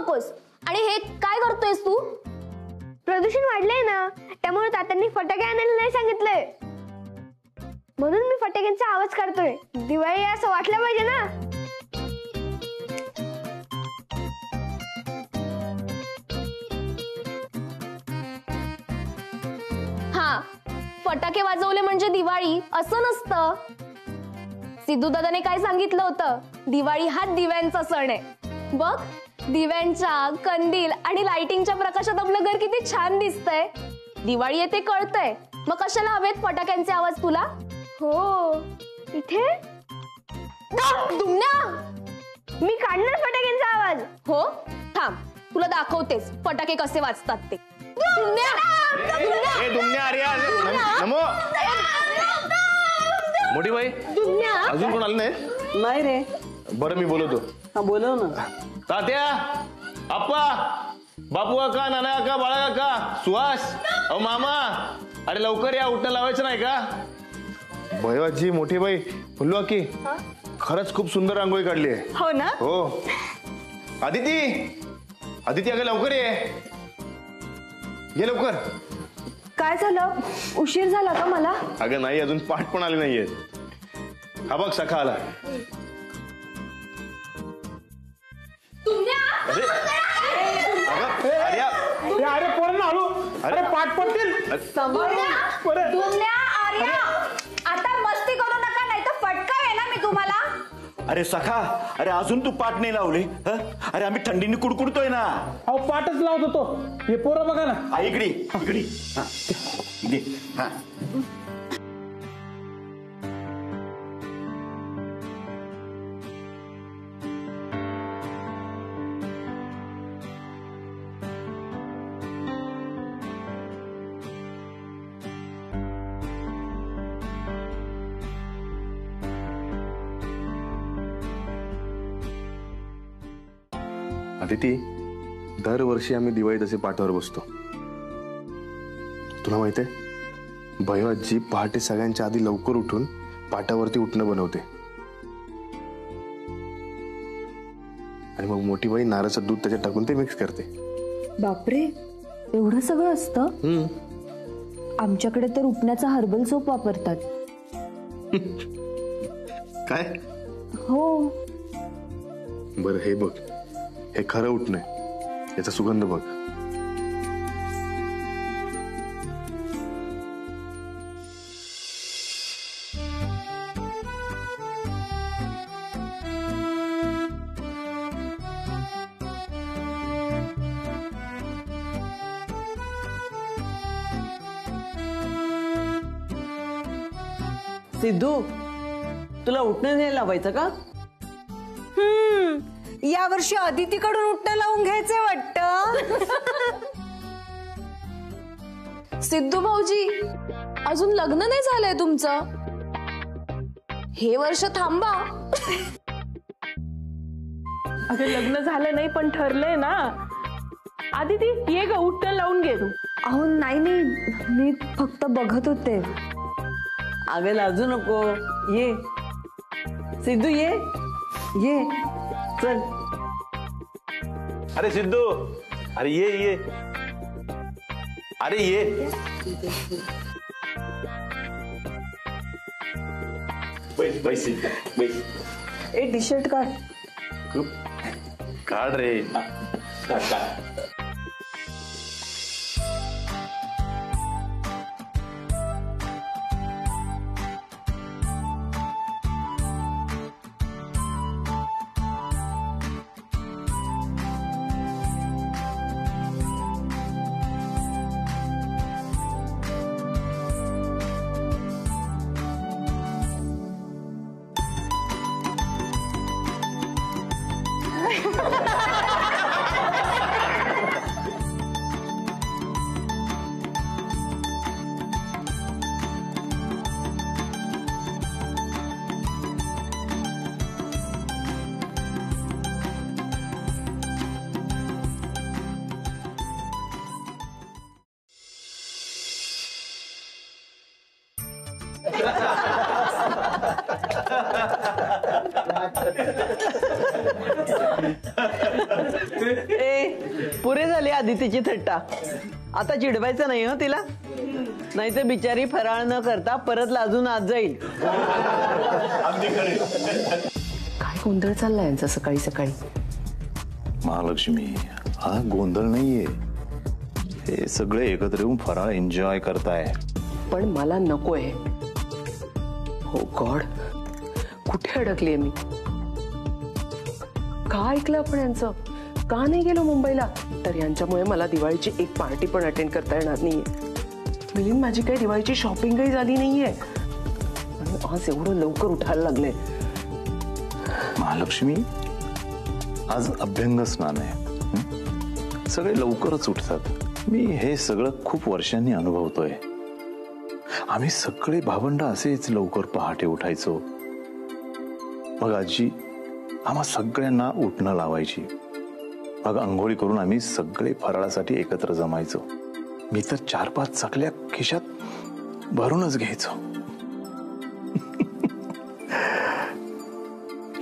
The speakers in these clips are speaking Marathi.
नकोस. आणि हे काय करतोयस तू? प्रदूषण वाढलंय ना, त्यामुळे तात्यांनी फटाके आणायला नाही सांगितलंय, म्हणून मी फटाक्यांचा आवाज काढतोय. दिवाळी असं वाटलं पाहिजे ना. हा, फटाके वाजवले म्हणजे दिवाळी असं नसतं. सिद्धू दादाने काय सांगितलं होतं? दिवाळी हा दिव्यांचा सण आहे. बघ, दिव्यांच्या, कंदील आणि लाइटिंगच्या प्रकाशात आपलं घर किती छान दिसतंय. दिवाळी येते कळतंय, मग कशाला हवेत फटाक्यांचे आवाज तुला? हो, इथे दुमण्या, मी काढणार फटाक्यांचा आवाज. हो, थांब, तुला दाखवतेस फटाके कसे वाजतात ते. नमो मोठी बाई, अजून कोण आलं नाही? नाही रे. बरं मी बोलवतो. हा, बोलव ना. तात्या, आप्पा, बापू काका, नाना काका, बाळा काका, सुहास, अहो मामा, अरे लवकर या, उठणं लावायचं नाही का? भैयाची मोठी बाई बोललो की खरंच खूप सुंदर रांगोळी काढली आहे. हो ना? हो. आदिती, आदिती अगं लवकर ये लवकर. काय झालं? उशीर झाला का मला? अगं नाही, अजून पाठ पण आले नाहीये. हा बघ सखा आला. अरे पोरांना आलो. अरे पाठ पडतील. आता मस्ती करू नका, नाही तर फटका आहे ना मी तुम्हाला. अरे सखा, अरे अजून तू पाठ नाही लावले? अरे आम्ही थंडीने कुडकुडतोय ना. अहो पाठच लावत होतो. हे पोरं बघा ना. इकडे इकडे. हा. आदिती, दरवर्षी आम्ही दिवाळीत असे पाठावर बसतो. तुला माहितीये, भैयाजी पहाटे सगळ्यांच्या आधी लवकर उठून पाटावरती उठणं बनवते. आणि मग मोठी बाई नारळाचं दूध त्याच्यात टाकून ते मिक्स करते. बापरे, एवढं सगळं असतं? आमच्याकडे तर उठण्याचा हर्बल सोप वापरतात. काय? हो. बरं हे बघ, हे खरं उठणं, याचा सुगंध बघ. सिद्धू, तुला उठणं नाही लावायचं का? या वर्षी अदितीकडून उठणं लावून घ्यायचे वाटतं. सिद्धू भाऊजी, अजून लग्न नाही झालंय तुमचं. हे वर्ष थांबा. अगं लग्न झालं नाही पण ठरलंय ना. आदिती ये ग, उठणं लावून घे तू. अहो नाही नाही, मी फक्त बघत होते. अगं लाजू नको, ये. सिद्धू ये ये, चल. अरे सिद्धू, अरे ये. अरे ये. बैस. ए टी शर्ट काढ. काढ रे. ए पुरे झाली आदितीची थट्टा. आता चिडवायचं नाही हो तिला, नाही तर बिचारी फराळ न करता परत लाजून आत जाईल. काय गोंधळ चाललाय यांचा सकाळी सकाळी. महालक्ष्मी, हा गोंधळ नाहीये, हे सगळे एकत्र येऊन फराळ एन्जॉय करताय. पण मला नकोय. हो गॉड, कुठे अडकलीये मी. का ऐकलं आपण यांचं, का नाही गेलो मुंबईला. तर यांच्यामुळे मला दिवाळीची एक पार्टी पण अटेंड करता येणार नाहीये. मिलिंद, माझी काही दिवाळीची शॉपिंगही झाली नाहीये आणि आज एवढं लवकर उठायला लागले. महालक्ष्मी, आज अभ्यंग स्नान आहे, सगळे लवकरच उठतात. मी हे सगळं खूप वर्षांनी अनुभवतोय. आम्ही सगळे भावंड असेच लवकर पहाटे उठायचो. मग आजी आम्हा सगळ्यांना उठणं लावायची. मग अंघोळी करून आम्ही सगळे फराळासाठी एकत्र जमायचो. मी तर 4-5 चकल्या खिशात भरूनच घ्यायचो.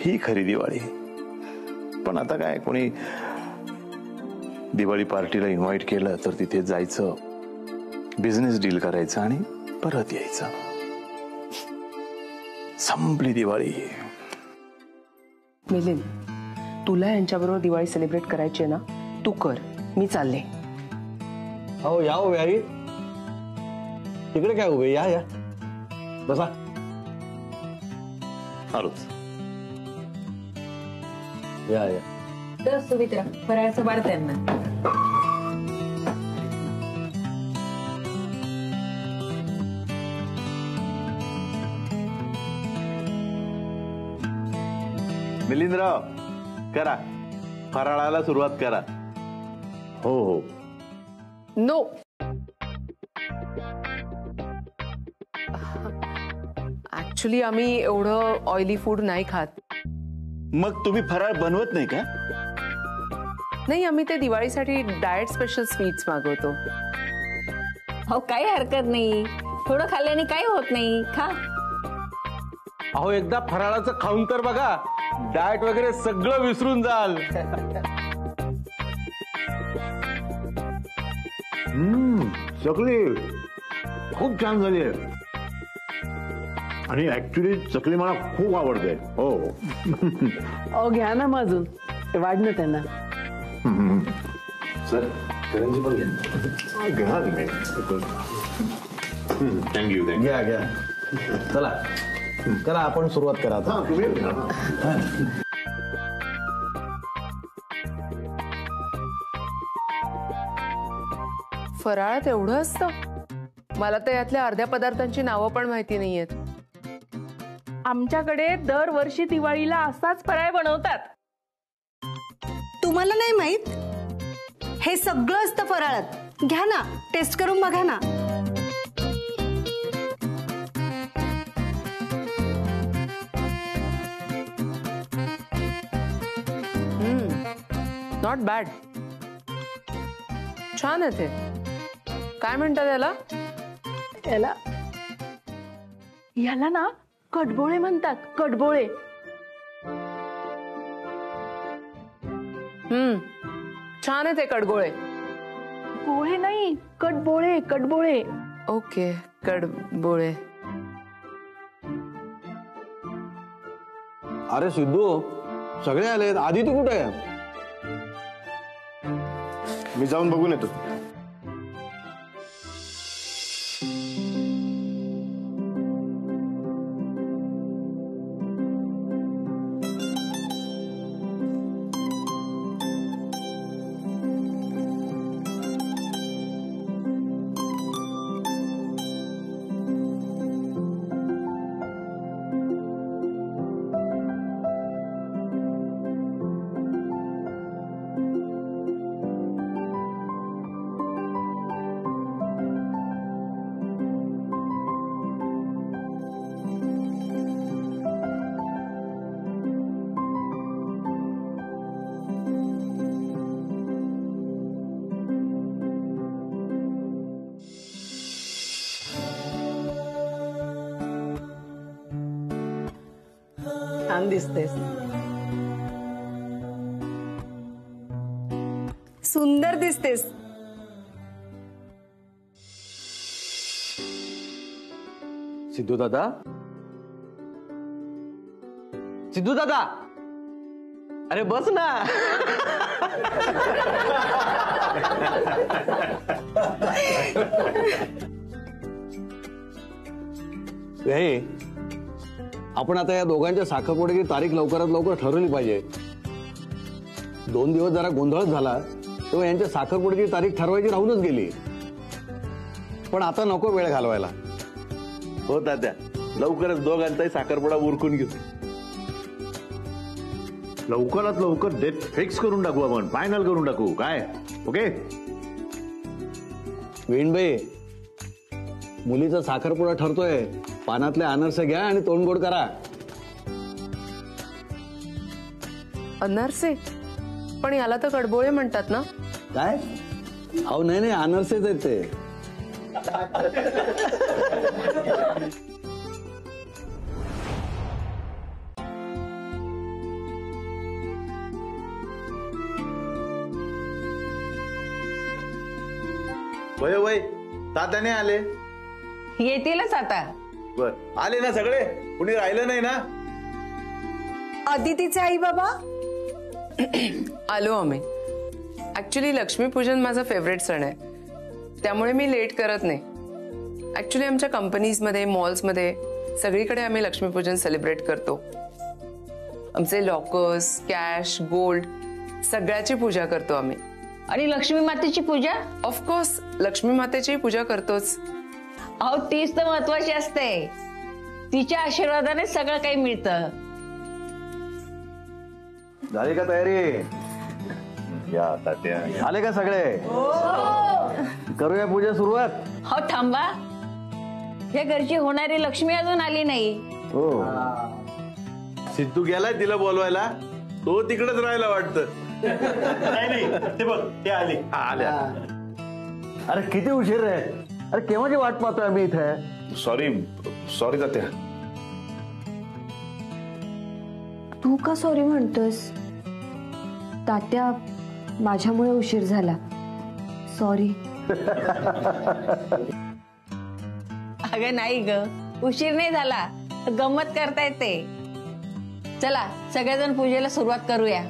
ही खरी दिवाळी. पण आता काय, कोणी दिवाळी पार्टीला इन्व्हाइट केलं तर तिथे जायचं, बिझनेस डील करायचं आणि परत यायचं. संपली दिवाळी. मिलिंद, तुला यांच्याबरोबर दिवाळी सेलिब्रेट करायची आहे ना, तू कर, मी चालले. हो या उभे आई, तिकडे काय उभे, या या बसा. आलोच. या या. तर सुमित्रा, फराळाचं बार त्यांना. मिलिंदराव, करा फराळाला सुरुवात करा. हो हो. नो, ऍक्च्युली आम्ही एवढं ऑइली फूड नाही खात. मग तुम्ही फराळ बनवत नाही का? नाही, आम्ही ते दिवाळीसाठी डाएट स्पेशल स्वीट्स मागवतो. हो, काही हरकत नाही, थोडं खाल्ल्याने काही होत नाही, खा. अहो एकदा फराळाचं खाऊन तर बघा, डाएट वगैरे सगळं विसरून जाल. चकली खूप छान झाली आहे आणि ऍक्च्युली चकली मला खूप आवडते. हो. अहो घ्या ना मग, अजून वाढ ना त्यांना. सर करंजी पण घ्या. घ्या तुम्ही. थँक्यू. घ्या घ्या. चला करा, आपण सुरुवात करा आता. फराळात एवढं असतं? मला तर यातल्या अर्ध्या पदार्थांची नावं पण माहिती नाहीयेत. आमच्याकडे दरवर्षी दिवाळीला असाच फराळ बनवतात. तुम्हाला नाही माहित? हे सगळं असतं फराळात. घ्या ना, टेस्ट करून बघा ना. नॉट बॅड, छान आहे ते. काय म्हणतात याला? याला ना कडबोळे म्हणतात, कडबोळे. छान आहे ते कडगोळे. पोहे नाही, कडबोळे, कडबोळे. ओके, कडबोळे. अरे सिद्धू, सगळे आले, आदिती कुठे आहे? मी जाऊन बघून येतो. छान दिसतेस. सुंदर दिसतेस. सिद्धू दादा, सिद्धू दादा, अरे बस ना. हे आपण आता या दोघांच्या साखरपुड्याची तारीख लवकरात लवकर ठरवली पाहिजे. 2 दिवस जरा गोंधळच झाला तेव्हा यांच्या साखरपुड्याची तारीख ठरवायची राहूनच गेली. पण आता नको वेळ घालवायला. हो तात्या, लवकरच दोघांचाही साखरपुडा उरकून घेऊ. लवकरात लवकर डेट फिक्स करून टाकू, आपण फायनल करून टाकू. काय ओके? वेणबाई, मुलीचा साखरपुडा ठरतोय. पानातले अनारसे घ्या आणि तोंड गोड करा. अनारसे? पण याला तर कडबोळे म्हणतात ना. काय? अहो नाही, अनारसेच आहेत ते. वय वय तात्याने आले. येतीलच आता. बर, आले ना सगळे? कुणी राहिलं नाही ना? अदितीचे आई बाबा आलो आम्ही. ऍक्च्युली लक्ष्मीपूजन माझा फेवरेट सण आहे, त्यामुळे मी लेट करत नाही. ऍक्च्युली आमच्या कंपनीजमध्ये, मॉल्समध्ये सगळीकडे आम्ही लक्ष्मीपूजन सेलिब्रेट करतो. आमचे लॉकर्स, कॅश, गोल्ड सगळ्याची पूजा करतो आम्ही. आणि लक्ष्मी मातेची पूजा? ऑफकोर्स लक्ष्मी मातेची पूजा करतोच. अहो तीच तर महत्वाची असते. तिच्या आशीर्वादाने सगळं काही मिळतं. झाली का तयारी? या तात्या, आले का सगळे? करूया पूजा सुरुवात. हो थांबा, या घरची होणारी लक्ष्मी अजून आली नाही. हो, सिद्धू गेलाय तिला बोलवायला. तो तिकडेच राहायला वाटतं. नाही, ते बघ, ते आले. आल्या. अरे किती उशीर आहे. अरे केव्हाची वाट पाहतोय आम्ही इथे. सॉरी तात्या. तू का सॉरी म्हणतोस? तात्या, माझ्यामुळे उशीर झाला. सॉरी. अगं नाही ग, उशीर नाही झाला, गंमत करता येते. चला सगळेजण पूजेला सुरुवात करूया.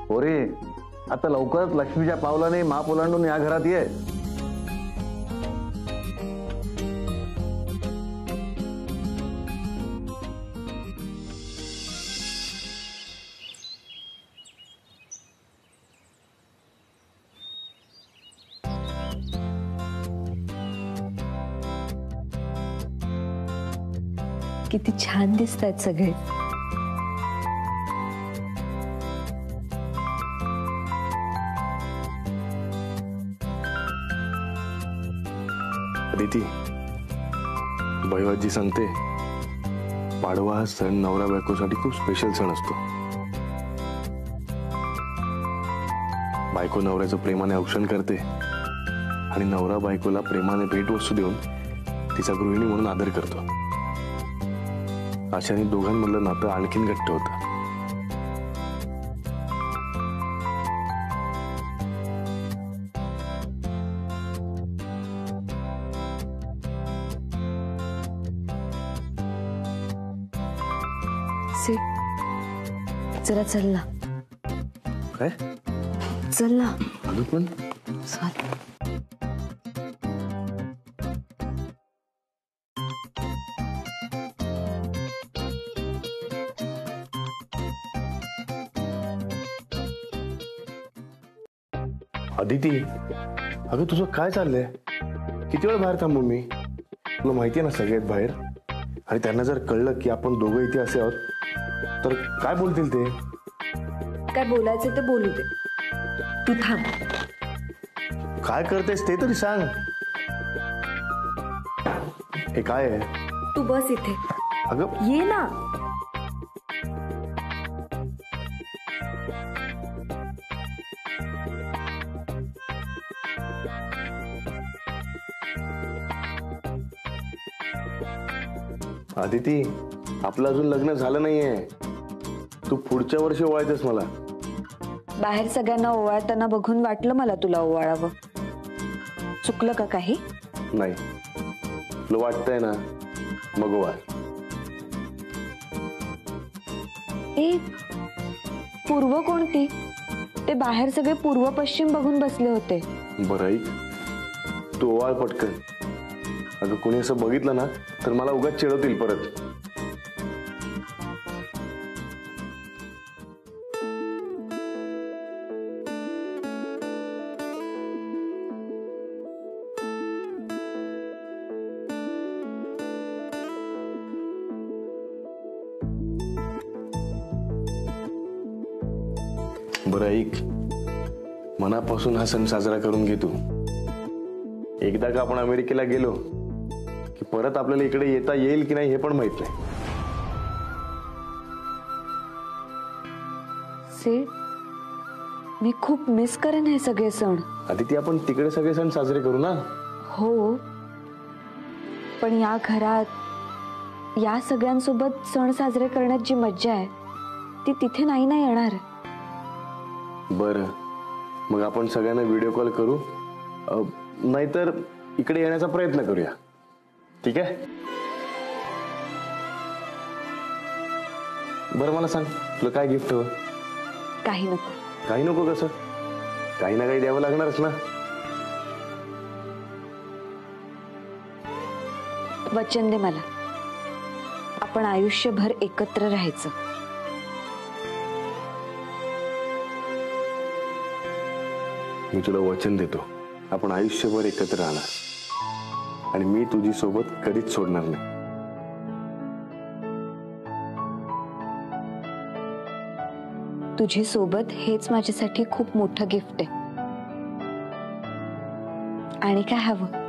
पोरी, आता लवकरच लक्ष्मीच्या पावलाने माप ओलांडून या घरात ये. किती छान दिसतायत सगळे. अदिती, बैवाजी सांगते, पाडवा हा सण नवरा बायकोसाठी खूप स्पेशल सण असतो. बायको नवऱ्याचं प्रेमाने औक्षण करते आणि नवरा बायकोला प्रेमाने भेटवस्तू देऊन तिचा गृहिणी म्हणून आदर करतो. अशाने दोघांमधलं नातं आणखीन घट्ट होतं. जरा चल ना. काय? चल ना. अजून पण चल. अदिती, अगं तुझं काय चाललंय? किती वेळ बाहेर थांबू मी? तुला माहितीये ना सगळ्यात बाहेर, आणि त्यांना जर कळलं की आपण दोघं इथे असे आहोत तर काय बोलतील ते? काय बोलायचं ते बोलू दे, तू थांब. काय करतेस ते तरी सांग. हे काय आहे? तू बस इथे. अगं ये ना. अदिती, आपलं अजून लग्न झालं नाहीये. तू पुढच्या वर्षी ओवाळतेस मला. बाहेर सगळ्यांना ओवाळताना बघून वाटलं मला तुला ओवाळावं. चुकलं का काही? नाही, तुला वाटतंय ना, मग ओवाळ. ए, पूर्व कोणती? ते बाहेर सगळे पूर्व पश्चिम बघून बसले होते. बरं ऐक, तू ओवाळ पटकन. अगं कोणी असं बघितलं ना तर मला उगाच चिडवतील परत. बरं ऐक, मनापासून हा सण साजरा करून घे तू. एकदा का आपण अमेरिकेला गेलो की परत आपल्याला इकडे येता येईल की नाही हे पण माहित नाही. सेठ, मी खूप मिस करेन हे सगळे सण. आदिती, आपण तिकडे सगळे सण साजरे करू ना. हो, पण या घरात या सगळ्यांसोबत सण साजरे करण्यात जी मज्जा आहे ती तिथे नाही ना येणार. बरं, मग आपण सगळ्यांना व्हिडिओ कॉल करू, नाहीतर इकडे येण्याचा प्रयत्न करूया. ठीक आहे? बरं मला सांग, तुला काय गिफ्ट हवं? काही नको. काही नको कसं? काही ना काही द्यावं लागणारच ना. वचन दे मला, आपण आयुष्यभर एकत्र राहायचं. मी तुला वचन देतो, आपण आयुष्यभर एकत्र राहणार आणि मी तुझी सोबत कधीच सोडणार नाही. तुझी सोबत हेच माझ्यासाठी खूप मोठं गिफ्ट आहे. आणि काय हवं?